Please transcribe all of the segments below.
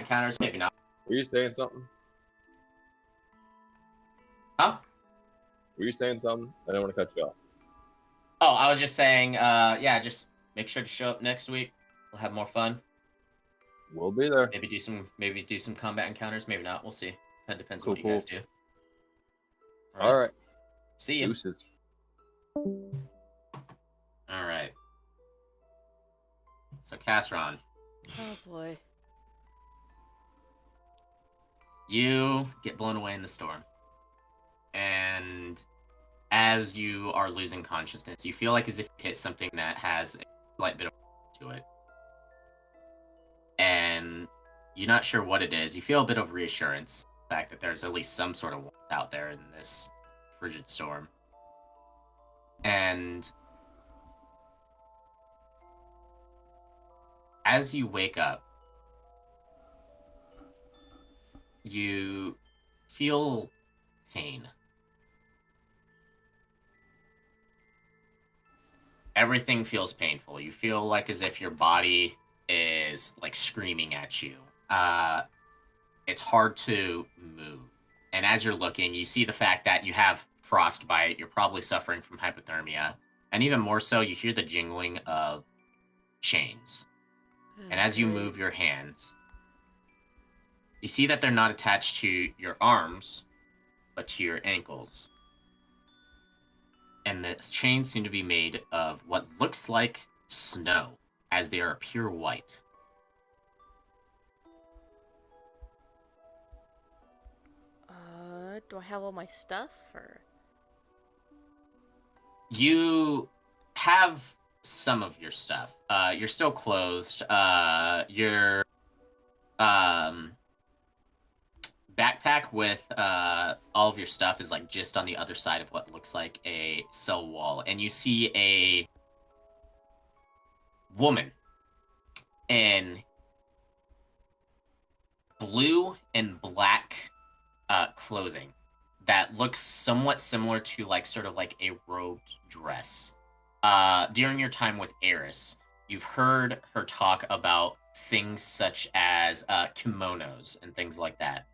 encounters, maybe not. Were you saying something? Huh? Were you saying something? I didn't want to cut you off. Oh, I was just saying, yeah, just make sure to show up next week. We'll have more fun. We'll be there. Maybe do some combat encounters. Maybe not. We'll see. That depends on Cool, what you guys do. All right. See you. Deuces. All right. So, Casron. Oh boy. You get blown away in the storm. And as you are losing consciousness, you feel like as if you hit something that has a slight bit of to it. And you're not sure what it is. You feel a bit of reassurance, the fact that there's at least some sort of warmth out there in this frigid storm. And as you wake up, you feel pain. Everything feels painful. You feel like as if your body is like screaming at you. It's hard to move. And as you're looking, you see the fact that you have frostbite. You're probably suffering from hypothermia. And even more so, you hear the jingling of chains. And as you move your hands, you see that they're not attached to your arms, but to your ankles. And the chains seem to be made of what looks like snow, as they are pure white. Do I have all my stuff, or? You have some of your stuff. You're still clothed. Your backpack with all of your stuff is like just on the other side of what looks like a cell wall, and you see a woman in blue and black clothing that looks somewhat similar to like sort of like a robed dress. During your time with Eris, you've heard her talk about things such as kimonos and things like that.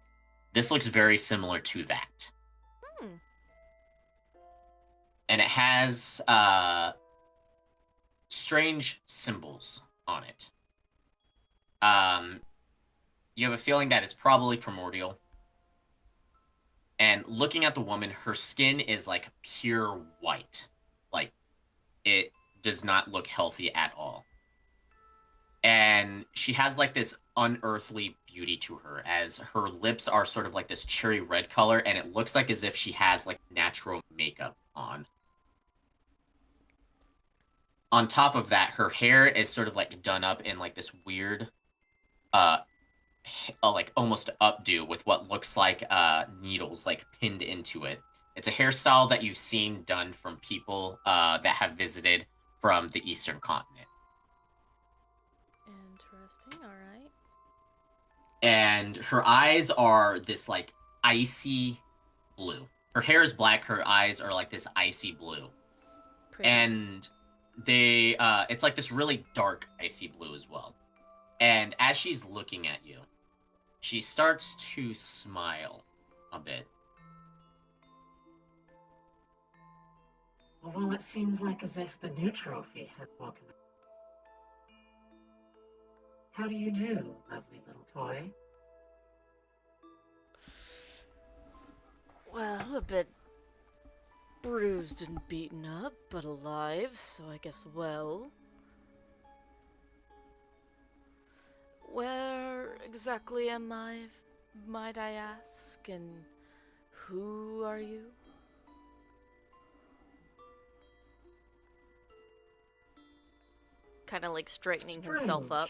This looks very similar to that. And it has strange symbols on it. You have a feeling that it's probably primordial. And looking at the woman, her skin is like pure white. Like, it does not look healthy at all. And she has like this unearthly beauty to her, as her lips are sort of like this cherry red color, and it looks like as if she has like natural makeup on. On top of that, her hair is sort of like done up in like this weird like almost updo with what looks like needles like pinned into it. It's a hairstyle that you've seen done from people that have visited from the Eastern continent. Interesting, alright. And her eyes are this like icy blue. Her hair is black, her eyes are like this icy blue. Pretty. And they it's like this really dark icy blue as well. And as she's looking at you, she starts to smile a bit. Well, it seems like as if the new trophy has woken up. How do you do, lovely little toy? Well, a bit bruised and beaten up, but alive, so I guess well. Where exactly am I, might I ask, and who are you? Kind of like straightening himself up.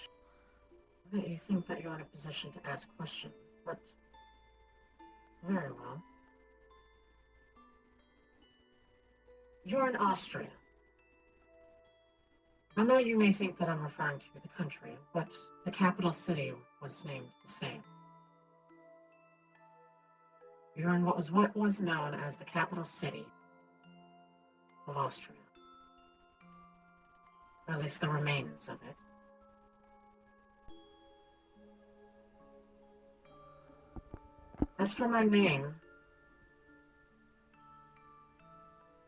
That you think that you're in a position to ask questions, but very well. You're in Austria. I know you may think that I'm referring to the country, but the capital city was named the same. You're in what was known as the capital city of Austria. Or at least the remains of it. As for my name,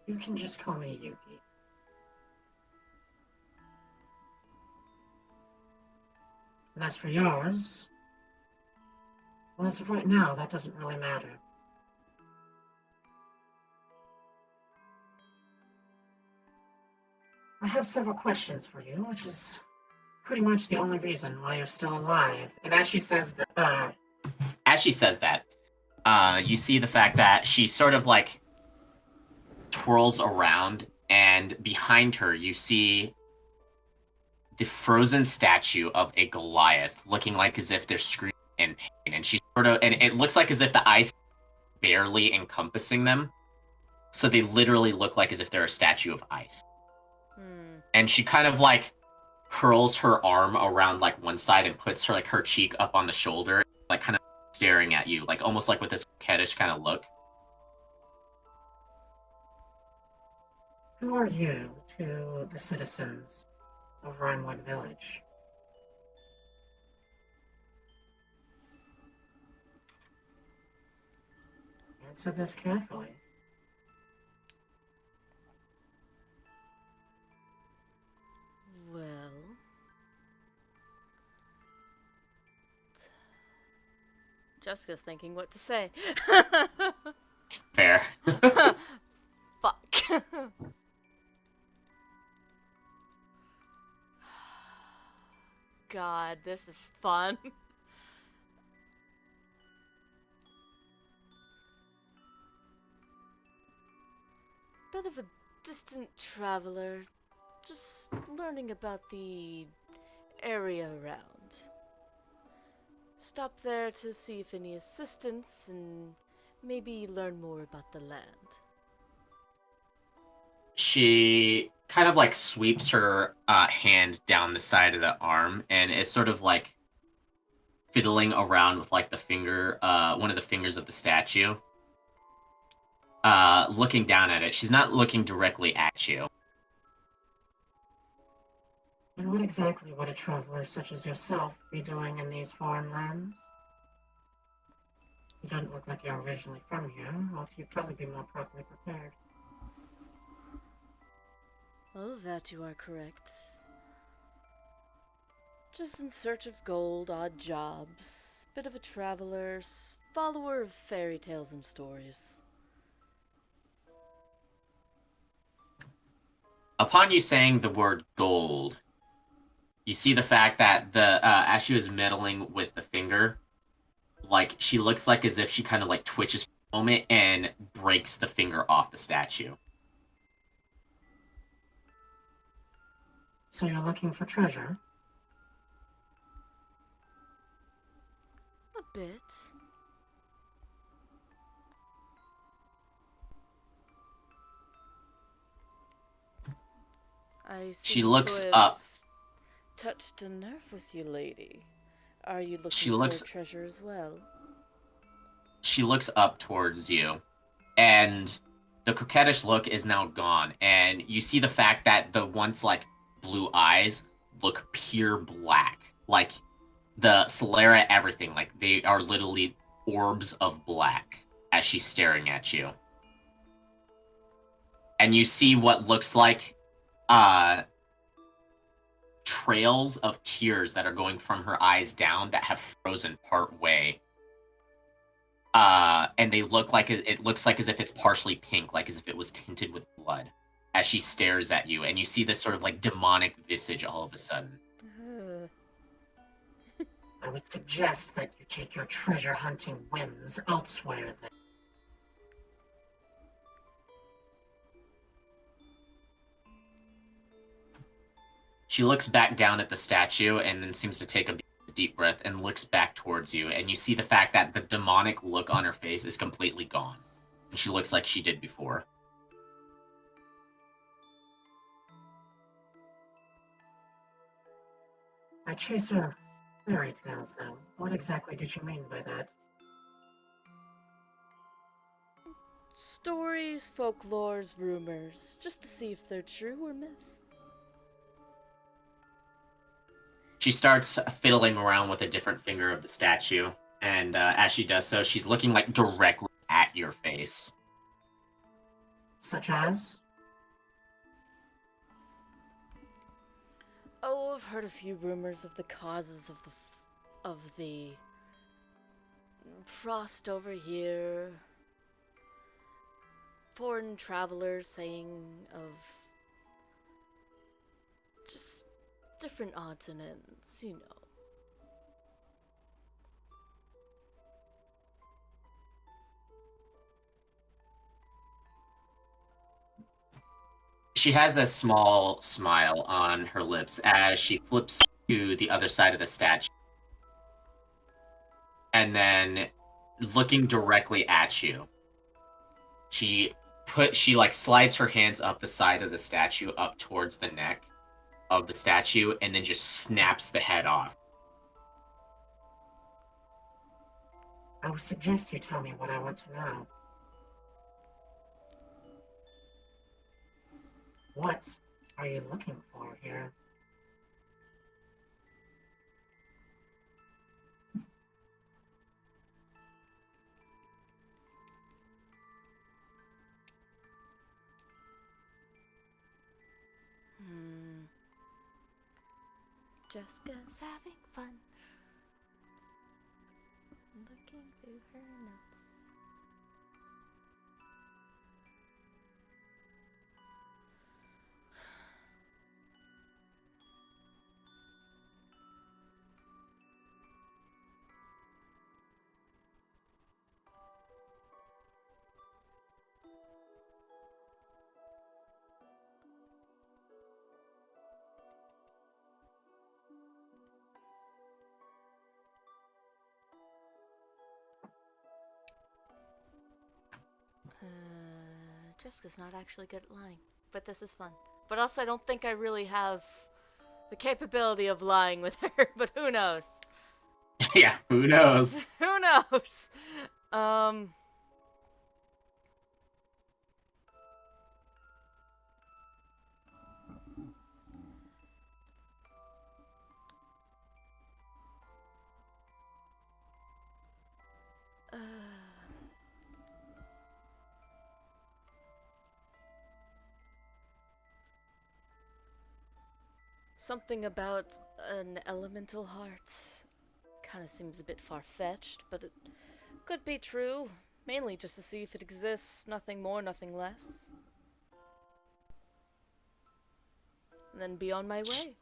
you can just call me Yuki. And as for yours, well, as of right now, that doesn't really matter. I have several questions for you, which is pretty much the only reason why you're still alive. And as she says that, you see the fact that she sort of like twirls around, and behind her you see the frozen statue of a Goliath, looking like as if they're screaming in pain. And she and it looks like as if the ice is barely encompassing them. So they literally look like as if they're a statue of ice. And she kind of like curls her arm around like one side and puts her cheek up on the shoulder, like kind of staring at you, like almost like with this coquettish kind of look. who are you to the citizens of Rhinewood Village? Answer this carefully. Well, Jessica's thinking what to say. Fair. Fuck. God, this is fun. Bit of a distant traveler, just learning about the area around. Stop there to see if any assistance and maybe learn more about the land. She kind of like sweeps her hand down the side of the arm and is sort of like fiddling around with like the finger, one of the fingers of the statue. Looking down at it. She's not looking directly at you. And what exactly would a traveler such as yourself be doing in these foreign lands? You don't look like you're originally from here, or you'd probably be more properly prepared. Oh, that you are correct. Just in search of gold, odd jobs, bit of a traveler, follower of fairy tales and stories. Upon you saying the word gold, you see the fact that as she was meddling with the finger, like she looks like as if she kind of like twitches for a moment and breaks the finger off the statue. So you're looking for treasure? A bit. I She seem looks to have up. touched a nerve with you, lady. Are you looking She for looks- treasure as well? She looks up towards you, and the coquettish look is now gone, and you see the fact that the once like blue eyes look pure black, like the sclera, everything, like they are literally orbs of black as she's staring at you. And you see what looks like trails of tears that are going from her eyes down that have frozen part way. And they look like it looks like as if it's partially pink, like as if it was tinted with blood, as she stares at you, and you see this sort of like demonic visage all of a sudden. I would suggest that you take your treasure hunting whims elsewhere then. She looks back down at the statue and then seems to take a deep breath and looks back towards you, and you see the fact that the demonic look on her face is completely gone, and she looks like she did before. I chase her fairy tales now. What exactly did you mean by that? Stories, folklores, rumors, just to see if they're true or myth. She starts fiddling around with a different finger of the statue, And as she does so, she's looking like directly at your face. Such as? Oh, I've heard a few rumors of the causes of the frost over here. Foreign travelers saying of just different odds and ends, you know. She has a small smile on her lips as she flips to the other side of the statue. And then, looking directly at you, she like slides her hands up the side of the statue up towards the neck of the statue and then just snaps the head off. I would suggest you tell me what I want to know. What are you looking for here? Jessica's having fun. Looking through her notes. Jessica's not actually good at lying, but this is fun. But also, I don't think I really have the capability of lying with her, but who knows? Yeah, who knows? Who knows? Something about an elemental heart. Kind of seems a bit far-fetched, but it could be true. Mainly just to see if it exists. Nothing more, nothing less. And then be on my way.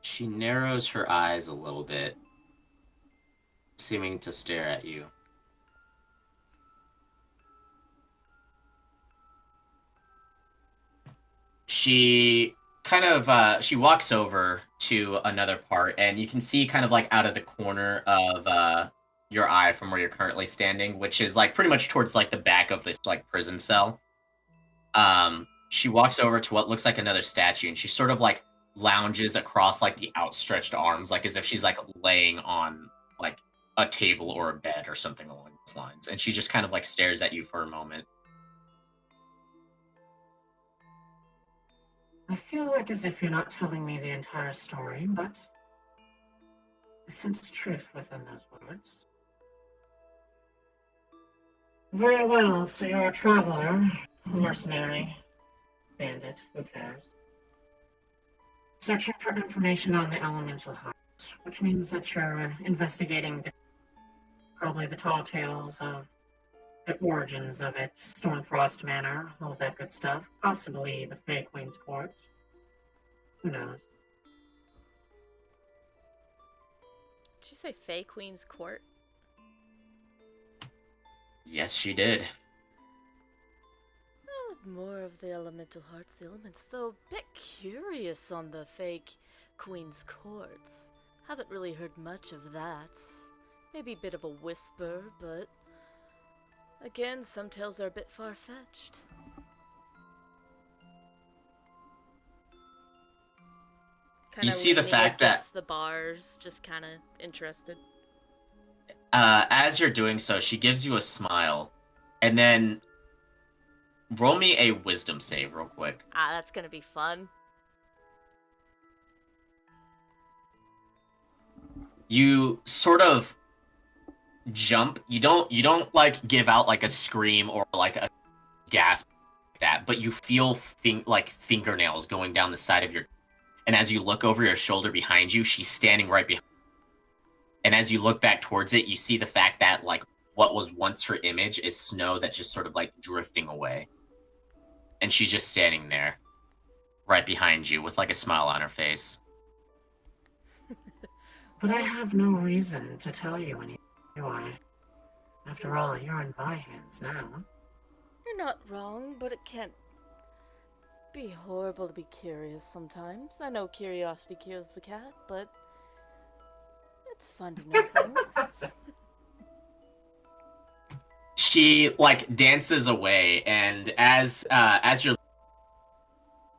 She narrows her eyes a little bit, seeming to stare at you. She kind of she walks over to another part, and you can see kind of like out of the corner of your eye from where you're currently standing, which is like pretty much towards like the back of this like prison cell. She walks over to what looks like another statue, and she sort of like lounges across like the outstretched arms, like as if she's like laying on like a table or a bed or something along those lines. And she just kind of like stares at you for a moment. I feel like as if you're not telling me the entire story, but I sense truth within those words. Very well, so you're a traveler, a mercenary, bandit, who cares? Searching for information on the elemental heart, which means that you're investigating probably the tall tales of the origins of it, Stormfrost Manor, all that good stuff. Possibly the Fae Queen's Court. Who knows? Did you say Fae Queen's Court? Yes, she did. More of the elemental hearts, the elements, though a bit curious on the fake Queen's Courts. Haven't really heard much of that. Maybe a bit of a whisper, but again, some tales are a bit far-fetched. You see the fact that the bars, just kind of interested. as you're doing so, she gives you a smile, and then roll me a wisdom save real quick. Ah, that's gonna be fun. You sort of jump. You don't like give out like a scream or like a gasp like that, but you feel like fingernails going down the side of your. And as you look over your shoulder behind you, she's standing right behind. And as you look back towards it, you see the fact that like what was once her image is snow that's just sort of like drifting away. And she's just standing there, right behind you, with like a smile on her face. But I have no reason to tell you anything, do I? After all, you're in my hands now. You're not wrong, but it can't be horrible to be curious sometimes. I know curiosity kills the cat, but it's fun to know things. She like dances away, and as you're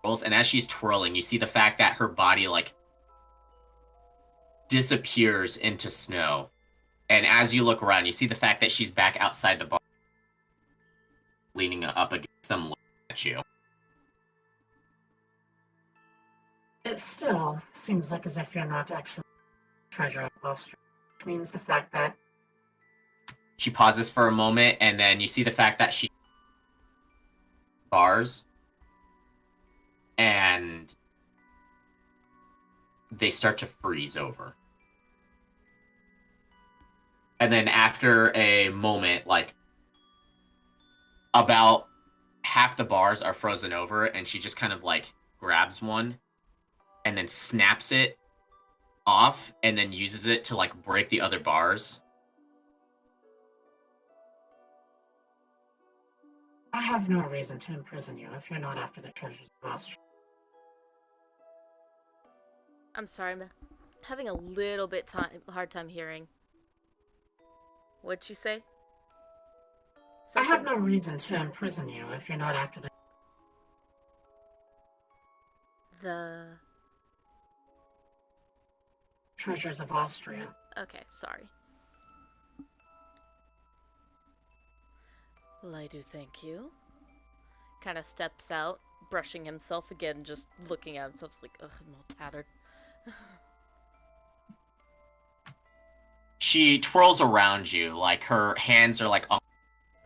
and as she's twirling, you see the fact that her body like disappears into snow. And as you look around, you see the fact that she's back outside the bar, leaning up against them, looking at you. It still seems like as if you're not actually treasure of Austria, which means the fact that She pauses for a moment, and then you see the fact that she bars, and they start to freeze over. And then after a moment, like about half the bars are frozen over, and she just kind of like grabs one and then snaps it off and then uses it to like break the other bars. I have no reason to imprison you if you're not after the treasures of Austria. I'm sorry, I'm having a little bit hard time hearing. What'd you say? I have no reason to imprison you if you're not after the treasures of Austria. Okay, sorry. Well, I do thank you. Kind of steps out, brushing himself again, just looking at himself, like, ugh, I'm all tattered. She twirls around you, like her hands are like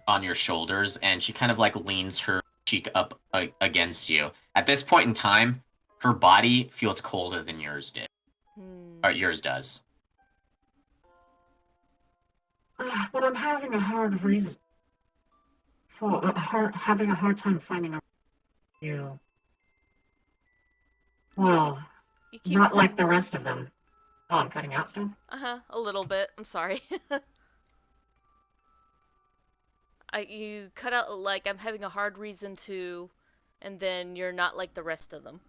on your shoulders, and she kind of like leans her cheek up against you. At this point in time, her body feels colder than yours did. Or yours does. But I'm having a hard time finding you. Well, not like the rest of them. Oh, I'm cutting out stuff? A little bit. I'm sorry. You cut out like I'm having a hard reason to, and then you're not like the rest of them.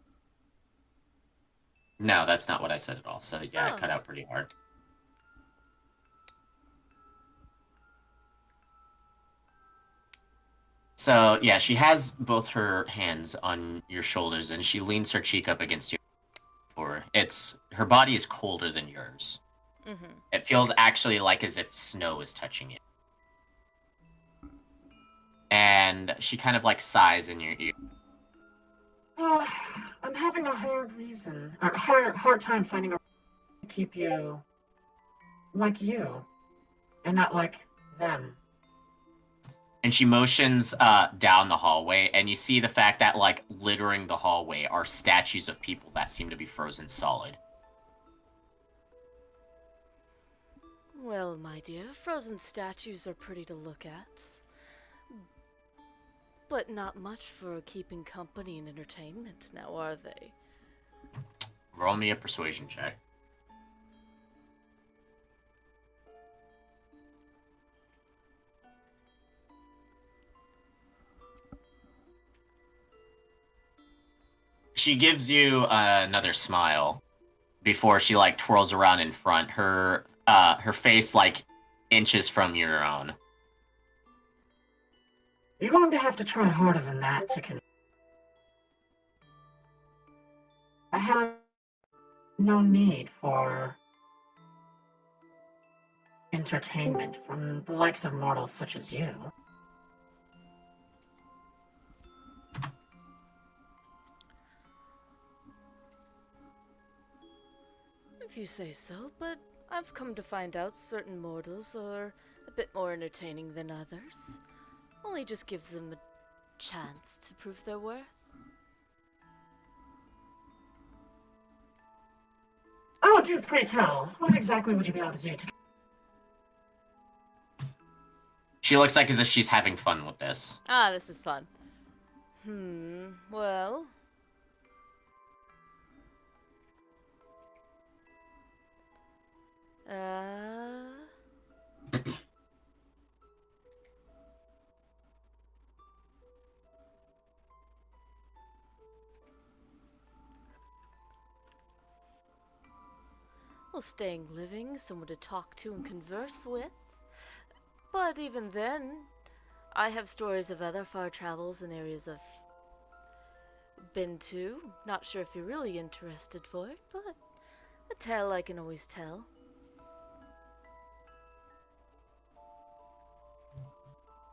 No, that's not what I said at all. So yeah, it cut out pretty hard. So yeah, she has both her hands on your shoulders, and she leans her cheek up against you. Her body is colder than yours. Mm-hmm. It feels actually like as if snow is touching it. And she kind of like sighs in your ear. I'm having a hard time finding a reason to keep you like you, and not like them. And she motions down the hallway, and you see the fact that like littering the hallway are statues of people that seem to be frozen solid. Well, my dear, frozen statues are pretty to look at. But not much for keeping company and entertainment, now are they? Roll me a persuasion check. She gives you another smile before she like twirls around in front. Her face like inches from your own. You're going to have to try harder than that to convince. I have no need for entertainment from the likes of mortals such as you. If If you say so, but I've come to find out certain mortals are a bit more entertaining than others. Only just gives them a chance to prove their worth. Oh, do pray tell. What exactly would you be able to do to... She looks like as if she's having fun with this. Ah, this is fun. Well... Well, staying living, someone to talk to and converse with. But even then, I have stories of other far travels and areas I've been to. Not sure if you're really interested for it, but a tale I can always tell.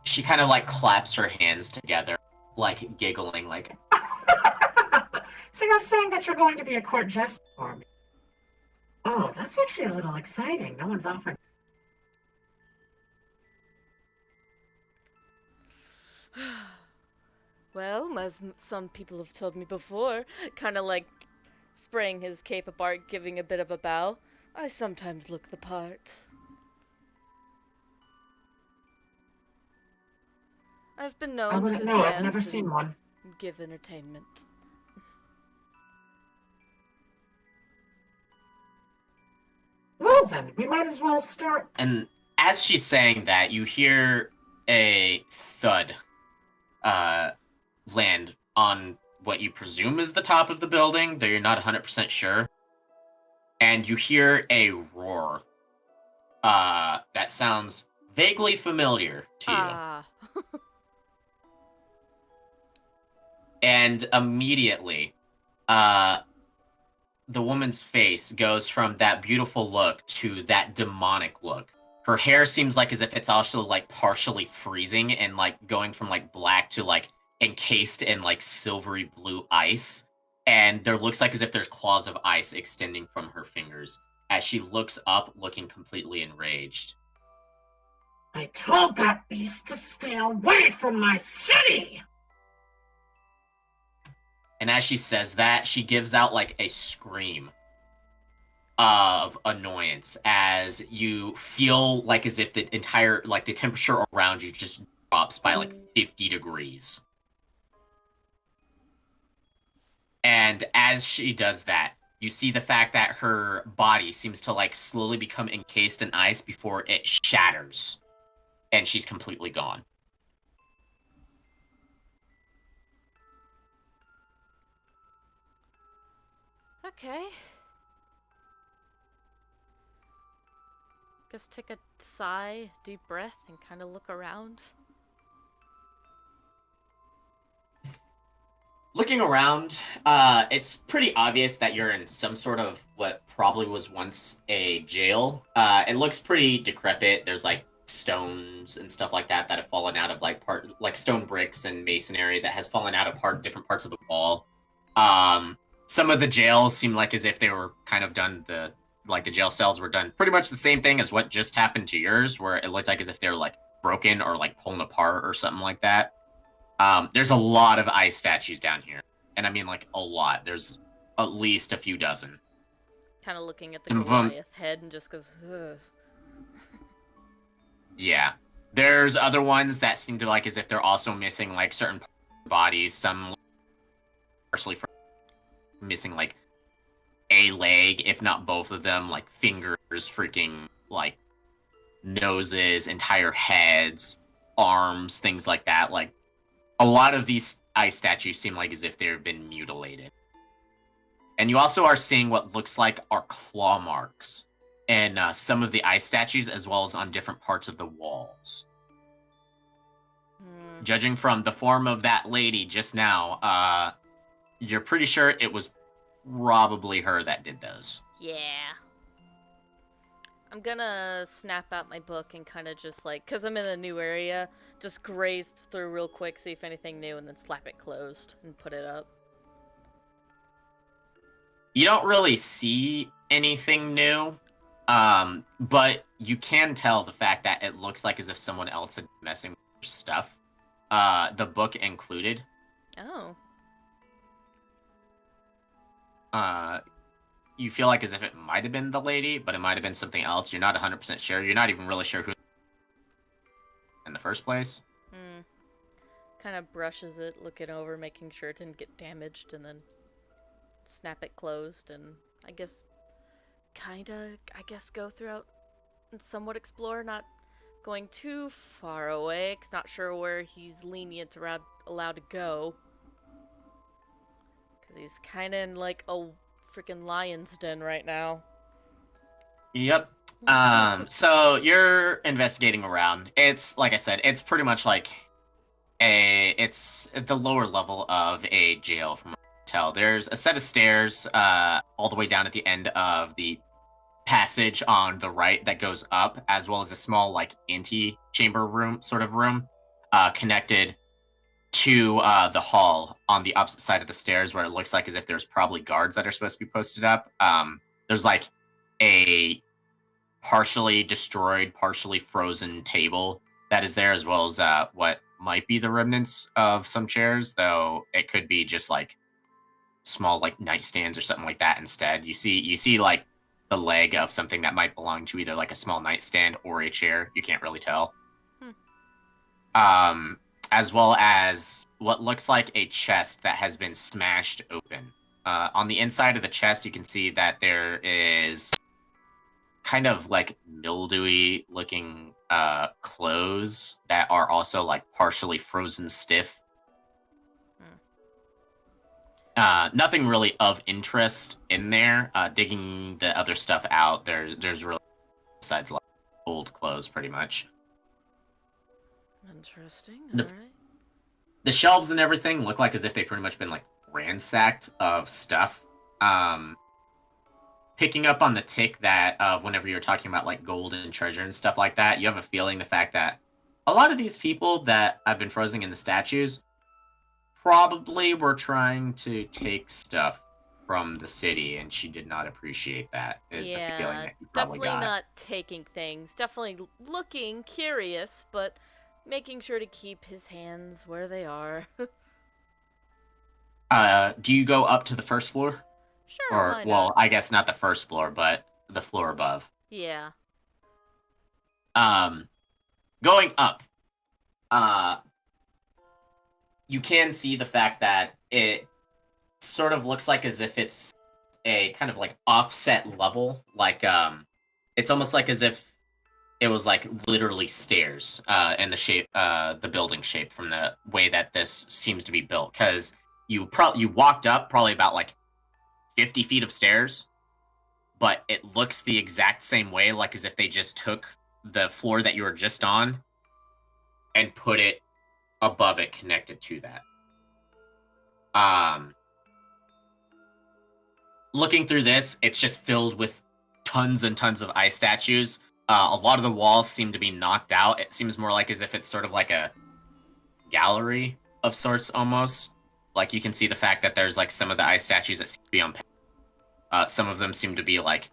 She kind of like claps her hands together, like giggling, like, So you're saying that you're going to be a court jester for me? Oh, that's actually a little exciting. No one's offered... Well, as some people have told me before, kind of like spraying his cape apart, giving a bit of a bow, I sometimes look the part. I've been I known wouldn't to know. I've dance never and seen one. give entertainment. Well then, we might as well start... and as she's saying that, you hear a thud land on what you presume is the top of the building, though you're not 100% sure. And you hear a roar that sounds vaguely familiar to you. Ah. And immediately, the woman's face goes from that beautiful look to that demonic look. Her hair seems like as if it's also like partially freezing and like going from like black to like encased in like silvery blue ice. And there looks like as if there's claws of ice extending from her fingers as she looks up, looking completely enraged. I told that beast to stay away from my city! And as she says that, she gives out like a scream of annoyance as you feel like as if the entire, like the temperature around you just drops by like 50 degrees. And as she does that, you see the fact that her body seems to like slowly become encased in ice before it shatters. And she's completely gone. Okay. Just take a sigh, deep breath, and kind of look around. Looking around, it's pretty obvious that you're in some sort of what probably was once a jail. It looks pretty decrepit. There's like stones and stuff like that that have fallen out of like stone bricks and masonry that has fallen out of different parts of the wall. Some of the jails seem like as if they were kind of done the jail cells were done pretty much the same thing as what just happened to yours, where it looked like as if they were like broken or like pulling apart or something like that. There's a lot of ice statues down here, and I mean like a lot. There's at least a few dozen. Kind of looking at the Some of 'em- Goliath head and just goes, ugh. Yeah. There's other ones that seem to like as if they're also missing like certain parts of their bodies. Some partially from missing like a leg, if not both of them, like fingers, freaking like noses, entire heads, arms, things like that. Like a lot of these ice statues seem like as if they've been mutilated. And you also are seeing what looks like are claw marks in some of the ice statues, as well as on different parts of the walls. Judging from the form of that lady just now, you're pretty sure it was probably her that did those. Yeah. I'm gonna snap out my book and kind of just like, because I'm in a new area, just graze through real quick, see if anything new, and then slap it closed and put it up. You don't really see anything new, but you can tell the fact that it looks like as if someone else had been messing with your stuff, the book included. Oh. You feel like as if it might have been the lady, but it might have been something else. You're not 100% sure. You're not even really sure who in the first place. Kind of brushes it, looking over, making sure it didn't get damaged, and then snap it closed, and I guess go throughout and somewhat explore, not going too far away, 'cause not sure where he's lenient around allowed to go. 'Cause he's kinda in like a freaking lion's den right now. Yep. So you're investigating around. It's like I said, it's pretty much like it's at the lower level of a jail from what I can tell. There's a set of stairs all the way down at the end of the passage on the right that goes up, as well as a small like ante-chamber room sort of room connected to the hall on the opposite side of the stairs, where it looks like as if there's probably guards that are supposed to be posted up. There's like a partially destroyed, partially frozen table that is there, as well as what might be the remnants of some chairs, though it could be just like small like nightstands or something like that instead. You see like the leg of something that might belong to either like a small nightstand or a chair. You can't really tell. As well as what looks like a chest that has been smashed open. On the inside of the chest, you can see that there is kind of like mildewy looking clothes that are also like partially frozen stiff. Nothing really of interest in there. Digging the other stuff out, there's really besides like old clothes, pretty much. Interesting. The- Alright. The shelves and everything look like as if they've pretty much been like ransacked of stuff. Picking up on the tick that whenever you're talking about like gold and treasure and stuff like that, you have a feeling the fact that a lot of these people that have been frozen in the statues probably were trying to take stuff from the city, and she did not appreciate that. Is the feeling that you probably definitely got. not taking things. Definitely looking curious, but making sure to keep his hands where they are. Do you go up to the first floor? Sure, Or, why well, not? I guess not the first floor, but the floor above. Yeah. Going up, you can see the fact that it sort of looks like as if it's a kind of like offset level, like it's almost like as if it was like literally stairs in the shape, the building shape from the way that this seems to be built. Because you walked up probably about like 50 feet of stairs, but it looks the exact same way, like as if they just took the floor that you were just on and put it above it, connected to that. Looking through this, it's just filled with tons and tons of ice statues. A lot of the walls seem to be knocked out. It seems more like as if it's sort of like a gallery of sorts, almost. Like you can see the fact that there's like some of the ice statues that seem to be on. Some of them seem to be like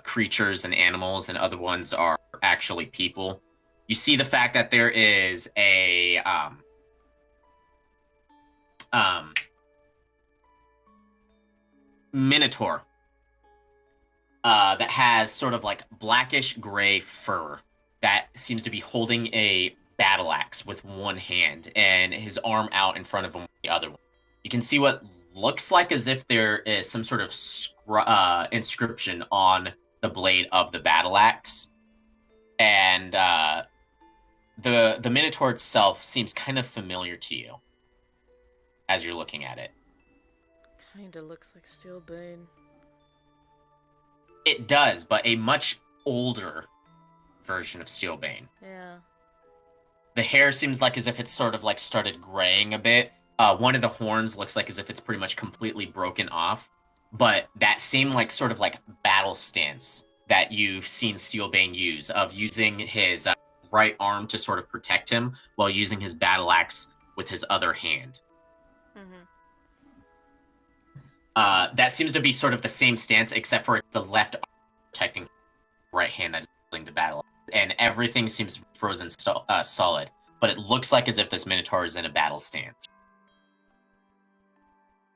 creatures and animals, and other ones are actually people. You see the fact that there is a minotaur that has sort of like blackish gray fur that seems to be holding a battle axe with one hand and his arm out in front of him with the other one. You can see what looks like as if there is some sort of inscription on the blade of the battle axe, and the minotaur itself seems kind of familiar to you as you're looking at it. Kinda looks like Steelbane. It does, but a much older version of Steelbane. Yeah. The hair seems like as if it's sort of like started graying a bit. One of the horns looks like as if it's pretty much completely broken off. But that same like sort of like battle stance that you've seen Steelbane use, of using his right arm to sort of protect him while using his battle axe with his other hand. that seems to be sort of the same stance, except for the left arm protecting right hand that is holding the battle, and everything seems frozen solid. But it looks like as if this Minotaur is in a battle stance.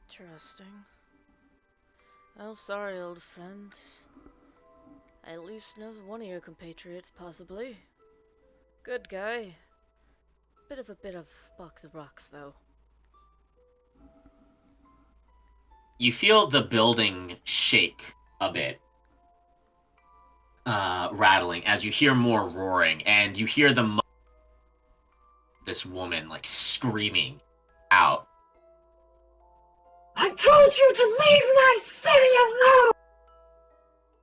Interesting. Oh, sorry, old friend. I at least know one of your compatriots, possibly. Good guy. Bit of box of rocks, though. You feel the building shake a bit, rattling, as you hear more roaring, and you hear this woman, like, screaming out. I told you to leave my city alone!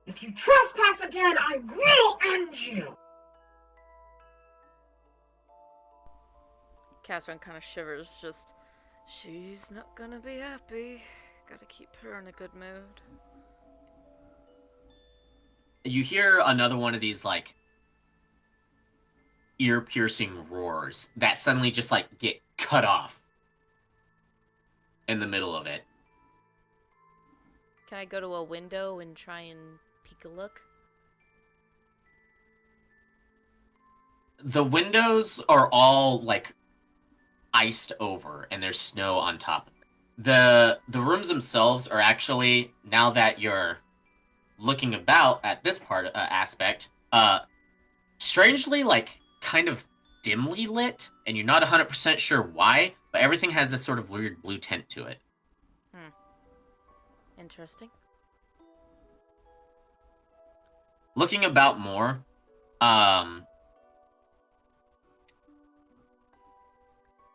If you trespass again, I will end you! Catherine kind of shivers, just... She's not gonna be happy. Gotta keep her in a good mood. You hear another one of these, like, ear-piercing roars that suddenly just, like, get cut off in the middle of it. Can I go to a window and try and peek a look? The windows are all, like, iced over, and there's snow on top of it. The rooms themselves are actually, now that you're looking about at this aspect, strangely, like, kind of dimly lit, and you're not 100% sure why, but everything has this sort of weird blue tint to it. Interesting. Looking about more,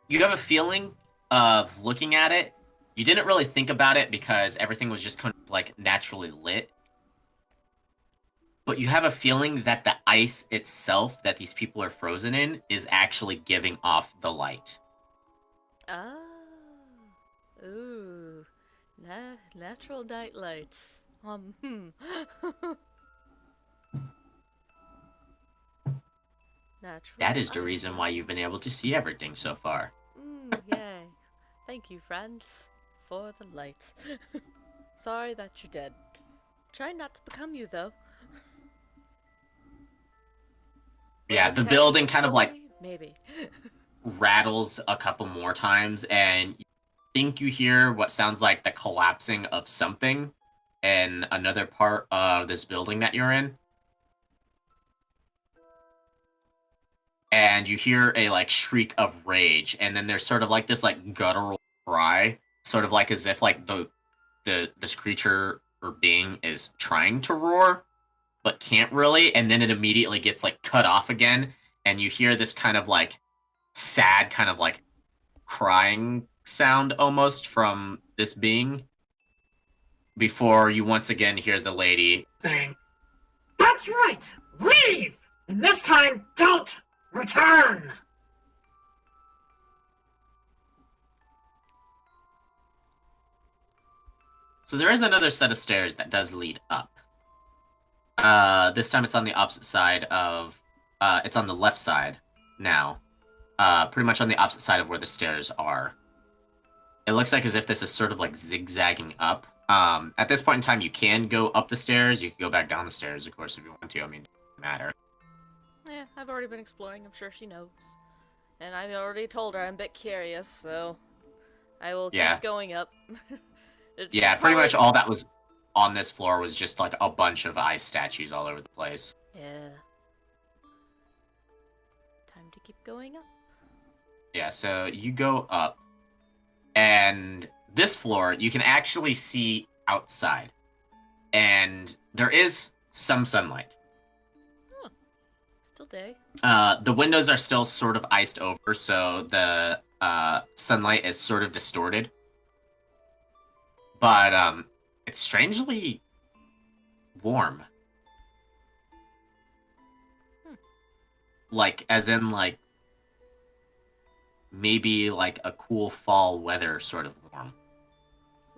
you have a feeling of looking at it. You didn't really think about it because everything was just kind of, like, naturally lit. But you have a feeling that the ice itself that these people are frozen in is actually giving off the light. Ah. Ooh. Natural night lights. Natural That is the ice reason why you've been able to see everything so far. Yay. Thank you, friends, for the lights. Sorry that you're dead. Try not to become you, though. Yeah, Will the I catch building kind of, like, story? Maybe. rattles a couple more times, and you think you hear what sounds like the collapsing of something in another part of this building that you're in. And you hear a, like, shriek of rage, and then there's sort of like this, like, guttural cry, sort of like as if, like, this creature or being is trying to roar but can't really, and then it immediately gets, like, cut off again, and you hear this kind of, like, sad kind of, like, crying sound almost from this being before you once again hear the lady saying, "That's right! Leave! And this time, don't return!" So there is another set of stairs that does lead up. This time it's on the opposite side of... it's on the left side now. Pretty much on the opposite side of where the stairs are. It looks like as if this is sort of, like, zigzagging up. At this point in time, you can go up the stairs. You can go back down the stairs, of course, if you want to. I mean, it doesn't matter. Yeah, I've already been exploring. I'm sure she knows. And I've already told her I'm a bit curious, so I will keep going up. Yeah, pretty much all that was on this floor was just, like, a bunch of ice statues all over the place. Yeah. Time to keep going up. Yeah, so you go up, and this floor, you can actually see outside. And there is some sunlight. Huh. Still day. The windows are still sort of iced over, so the sunlight is sort of distorted. But it's strangely warm. Like, as in, like, maybe, like, a cool fall weather sort of warm.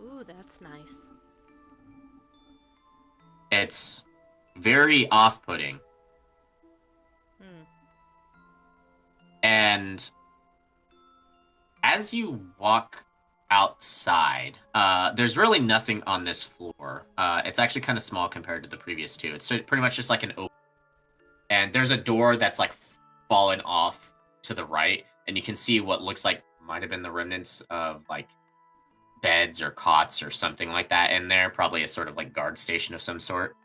Ooh, that's nice. It's very off-putting. And as you walk outside, there's really nothing on this floor. It's actually kind of small compared to the previous two. It's pretty much just like an open. And there's a door that's like fallen off to the right, and you can see what looks like might have been the remnants of like beds or cots or something like that in there. Probably a sort of like guard station of some sort.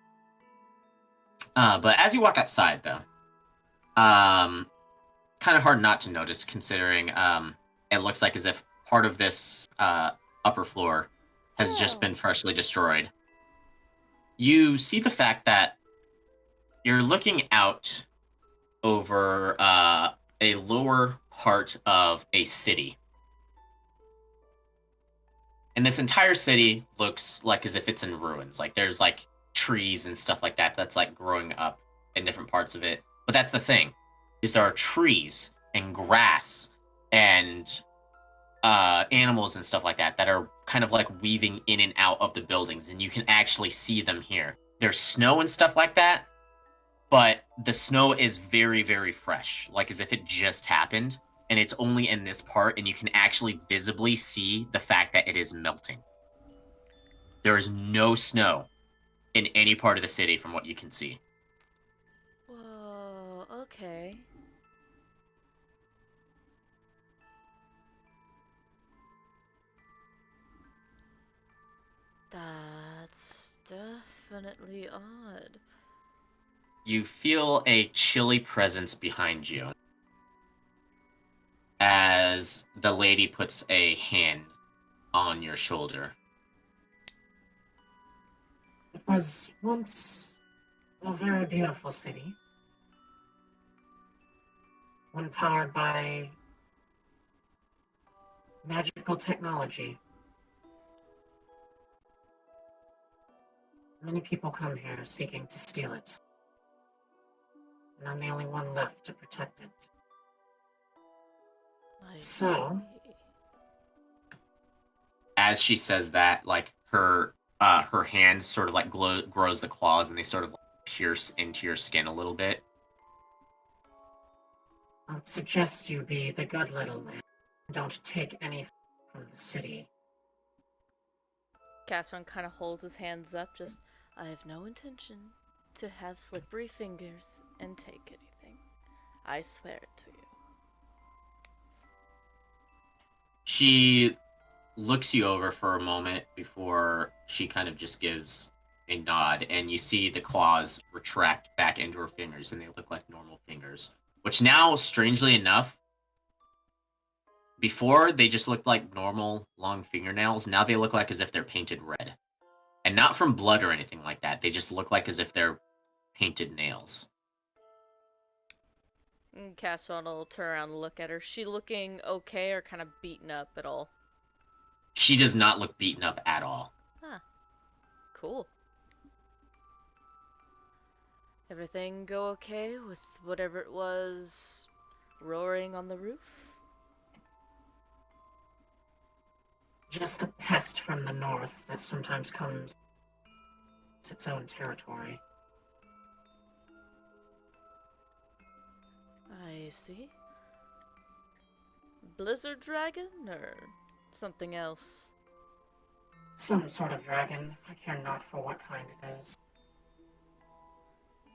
But as you walk outside, though, kind of hard not to notice considering it looks like as if part of this upper floor has just been freshly destroyed. You see the fact that you're looking out over a lower part of a city. And this entire city looks like as if it's in ruins. Like there's like trees and stuff like that that's like growing up in different parts of it. But that's the thing, is there are trees and grass and animals and stuff like that that are kind of like weaving in and out of the buildings, and you can actually see them here. There's snow and stuff like that, but the snow is very, very fresh, like as if it just happened, and it's only in this part, and you can actually visibly see the fact that it is melting. There is no snow in any part of the city from what you can see. Whoa, okay. That's definitely odd. You feel a chilly presence behind you as the lady puts a hand on your shoulder. It was once a very beautiful city. One powered by magical technology. Many people come here seeking to steal it. And I'm the only one left to protect it. I So? see. As she says that, like her hand sort of like grows the claws, and they sort of like pierce into your skin a little bit. I would suggest you be the good little man. Don't take any from the city. Castron kind of holds his hands up, just, I have no intention to have slippery fingers and take anything. I swear it to you. She looks you over for a moment before she kind of just gives a nod, and you see the claws retract back into her fingers, and they look like normal fingers. Which now, strangely enough, before they just looked like normal long fingernails, now they look like as if they're painted red. And not from blood or anything like that. They just look like as if they're painted nails. And Castron will turn around and look at her. She looking okay or kind of beaten up at all? She does not look beaten up at all. Huh. Cool. Everything go okay with whatever it was roaring on the roof? Just a pest from the north that sometimes comes to its own territory. I see. Blizzard dragon or something else? Some sort of dragon. I care not for what kind it is.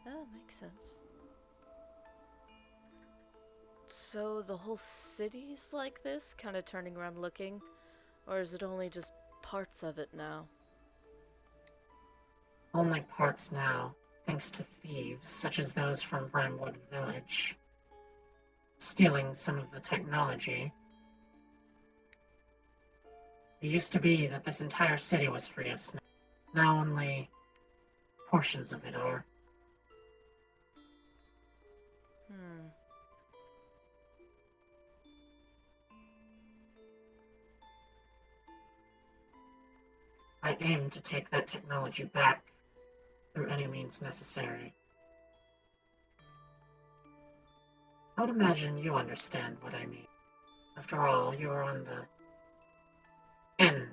That makes sense. So the whole city's like this, kind of turning around looking? Or is it only just parts of it now? Only parts now, thanks to thieves such as those from Bramwood Village. Stealing some of the technology. It used to be that this entire city was free of snow. Now only portions of it are. I aim to take that technology back through any means necessary. I would imagine you understand what I mean. After all, you are on the end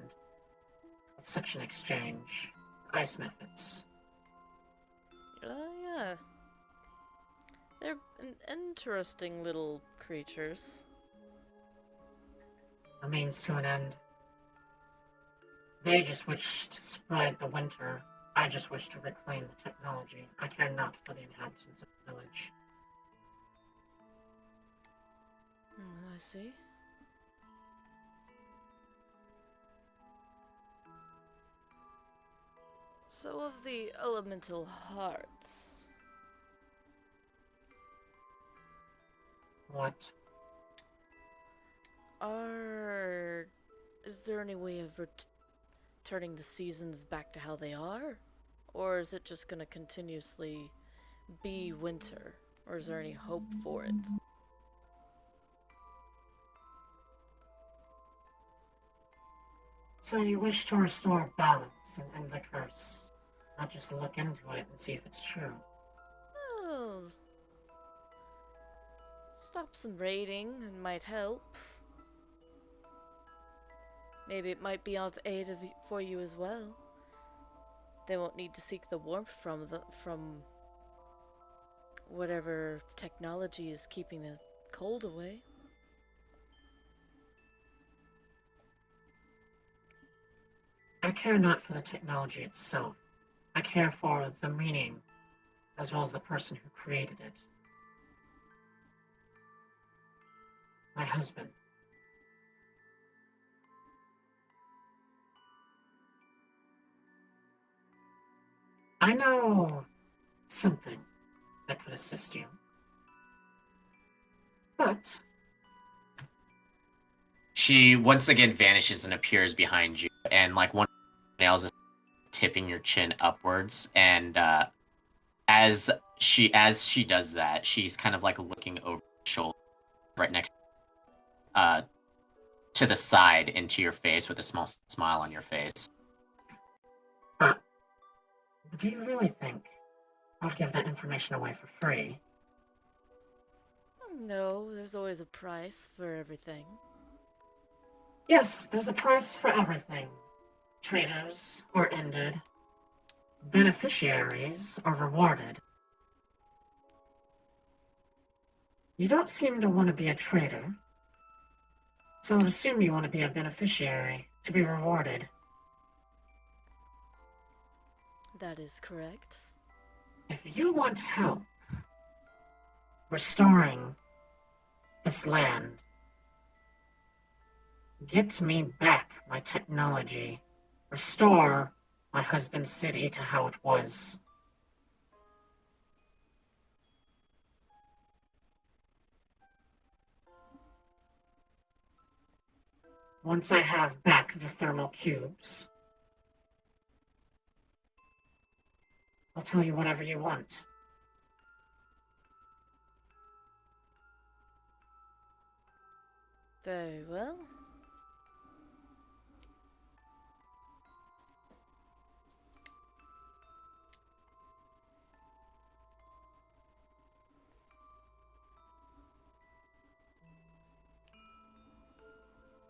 of such an exchange. Ice methods. Yeah. They're interesting little creatures. A means to an end. They just wish to spread the winter. I just wish to reclaim the technology. I care not for the inhabitants of the village. I see. So of the elemental hearts, What? is there any way of turning the seasons back to how they are? Or is it just gonna continuously be winter? Or is there any hope for it? So you wish to restore balance and end the curse, not just look into it and see if it's true. Well, stop some raiding and might help. Maybe it might be of aid for you as well. They won't need to seek the warmth from whatever technology is keeping the cold away. I care not for the technology itself. I care for the meaning, as well as the person who created it. My husband. I know something that could assist you. But She once again vanishes and appears behind you, and like one of her nails is tipping your chin upwards. And as she does that, she's kind of like looking over your shoulder, right next to the side into your face with a small smile on your face. do you really think I'll give that information away for free? No, there's always a price for everything. Yes, there's a price for everything. Traitors are ended. Beneficiaries are rewarded. You don't seem to want to be a traitor, so I would assume you want to be a beneficiary, to be rewarded. That is correct. If you want help restoring this land, get me back my technology. Restore my husband's city to how it was. Once I have back the thermal cubes, I'll tell you whatever you want. Very well.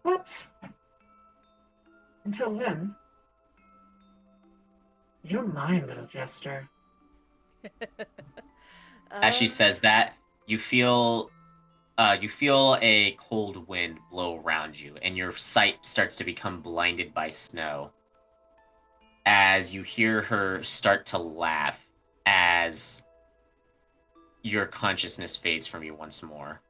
But until then, you're my little jester. As she says that, you feel a cold wind blow around you, and your sight starts to become blinded by snow. As you hear her start to laugh, as your consciousness fades from you once more.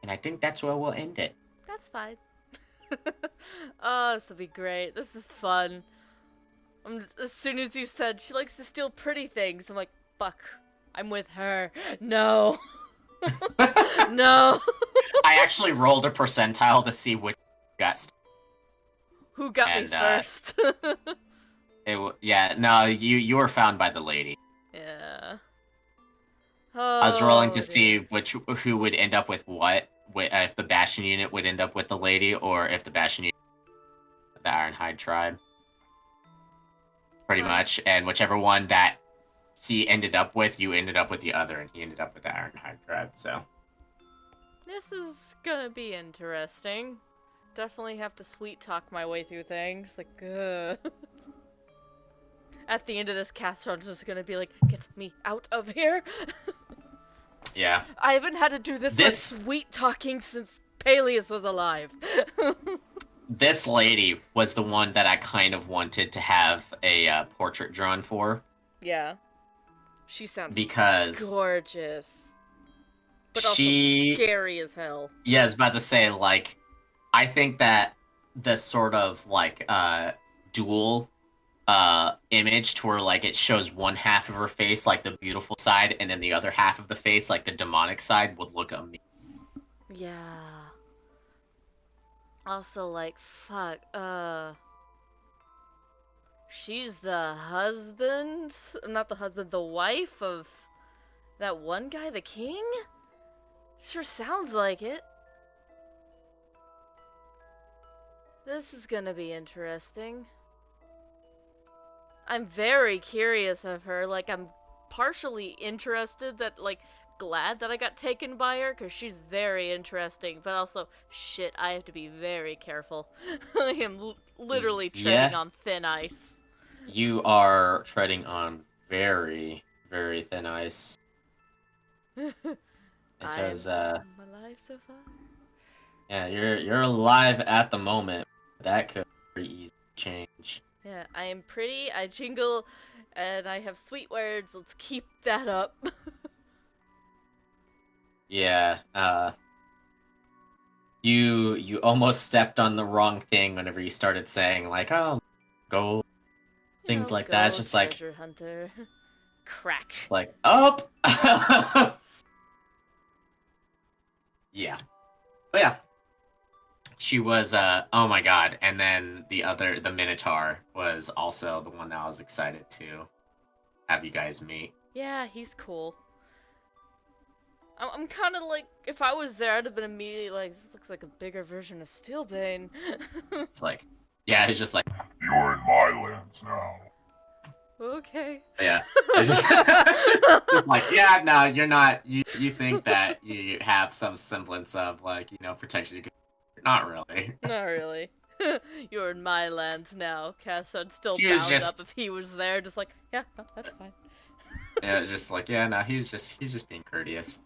And I think that's where we'll end it. That's fine. Oh, this will be great. This is fun. As soon as you said she likes to steal pretty things, I'm like, fuck. I'm with her. No. No. I actually rolled a percentile to see which got. Who got me first? Yeah, no, you were found by the lady. Yeah. I was rolling to Oh, see dear. who would end up with what, if the Bastion unit would end up with the lady, or if the Bastion unit the Ironhide tribe. Pretty much, and whichever one that he ended up with, you ended up with the other, and he ended up with the Ironhide tribe. So This is gonna be interesting. Definitely have to sweet talk my way through things. Like, At the end of this cast, I'm just gonna be like, get me out of here. yeah, I haven't had to do this much sweet talking since Peleus was alive. This lady was the one that I kind of wanted to have a portrait drawn for. Yeah. She sounds because gorgeous. But also she... scary as hell. Yeah, I was about to say, like, I think that this sort of, like, dual image to where, like, it shows one half of her face, like, the beautiful side, and then the other half of the face, like, the demonic side, would look amazing. Yeah. Also, like, fuck, she's the husband? Not the husband, the wife of that one guy, the king? Sure sounds like it. This is gonna be interesting. I'm very curious of her. Like, I'm partially interested that, like, glad that I got taken by her, because she's very interesting. But also, shit, I have to be very careful. I am literally treading on thin ice. You are treading on very, very thin ice. Because, I'm alive so far. yeah, you're alive at the moment. That could be pretty easy to change. Yeah, I am pretty, I jingle, and I have sweet words. Let's keep that up. Yeah, you almost stepped on the wrong thing whenever you started saying, like, oh, go, things like that. It's just like, treasure hunter. Crack. just like, up! Yeah. But yeah. She was, oh my god. And then the Minotaur was also the one that I was excited to have you guys meet. Yeah, he's cool. I'm kind of like, if I was there, I'd have been immediately like, this looks like a bigger version of Steelbane. It's like, yeah, it's just like, You're in my lands now. Okay. yeah. It's just like, yeah, no, you're not. You think that you have some semblance of, like, you know, protection. Not really. Not really. You're in my lands now. Cassad's still He was bound just- up if he was there, just like, yeah, no, that's fine. Yeah, it's just like, yeah, no, he's just being courteous.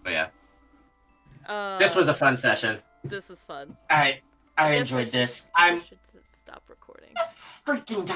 But yeah, this was a fun session. This is fun. I guess enjoyed should- this. I I'm should stop recording. freaking tired.